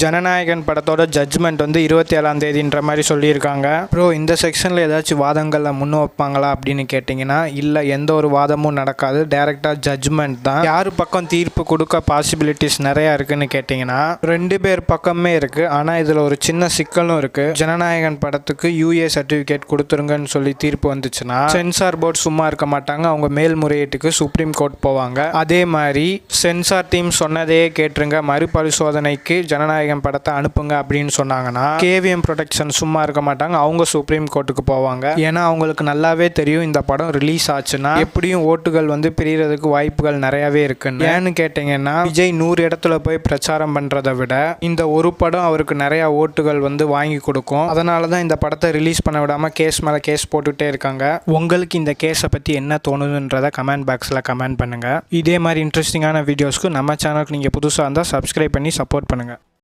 ஜனநாயகன் படத்தோட ஜட்ஜ்மெண்ட் வந்து 27ஆம் தேதின்ற மாதிரி சொல்லியிருக்காங்க. ப்ரோ, இந்த செக்ஷனில் ஏதாச்சும் வாதங்களை முன் வைப்பாங்களா அப்படின்னு கேட்டிங்கன்னா, இல்லை, எந்த ஒரு வாதமும் நடக்காது. டைரெக்டாக ஜட்ஜ்மெண்ட் தான். யார் பக்கம் தீர்ப்பு கொடுக்க பாசிபிலிட்டிஸ் நிறையா இருக்குன்னு கேட்டிங்கன்னா, 2 பேர் பக்கமே இருக்குது. ஆனால் இதில் ஒரு சின்ன சிக்கலும் இருக்குது. ஜனநாயகன் படத்துக்கு UA சர்டிஃபிகேட் கொடுத்துருங்கன்னு சொல்லி தீர்ப்பு வந்துச்சுன்னா, சென்சார் போர்டு சும்மா இருக்க மாட்டாங்க. அவங்க மேல்முறையீட்டுக்கு சுப்ரீம் கோர்ட் போவாங்க. அதே மாதிரி சென்சார் டீம் சொன்னதையே கேட்டுருங்க, மறுபரிசோதனைக்கு ஜனநாயகன் படத்தை அனுப்புங்க அப்படின்னு சொன்னாங்கன்னா, KVM ப்ரொடக்ஷன் சும்மா இருக்க மாட்டாங்க. அவங்க சுப்ரீம் கோர்ட்டுக்கு போவாங்க. ஏன்னா அவங்களுக்கு நல்லாவே தெரியும் இந்த படம் ரிலீஸ் ஆச்சுன்னா எப்படியும் ஓட்டுகள் வந்து பிரியறதுக்கு வாய்ப்புகள் நிறையவே இருக்குன்னு. ஏன்னு கேட்டீங்கன்னா, விஜய் 100 இடத்துல போய் பிரச்சாரம் பண்றதை விட இந்த ஒரு படம் அவருக்கு நிறைய ஓட்டுகள் வந்து வாங்கி கொடுக்கும். அதனால தான் இந்த படத்தை ரிலீஸ் பண்ண விடாம கேஸ் மேல கேஸ் போட்டுட்டே இருக்காங்க. உங்களுக்கு இந்த கேஸை பத்தி என்ன தோணுதுன்றத கமெண்ட் பாக்ஸ்ல கமெண்ட் பண்ணுங்க. இதே மாதிரி இன்ட்ரெஸ்டிங்கான வீடியோஸ்க்கு நம்ம சேனலுக்கு நீங்க புதுசா இருந்தால் சப்ஸ்கிரைப் பண்ணி சப்போர்ட் பண்ணுங்க.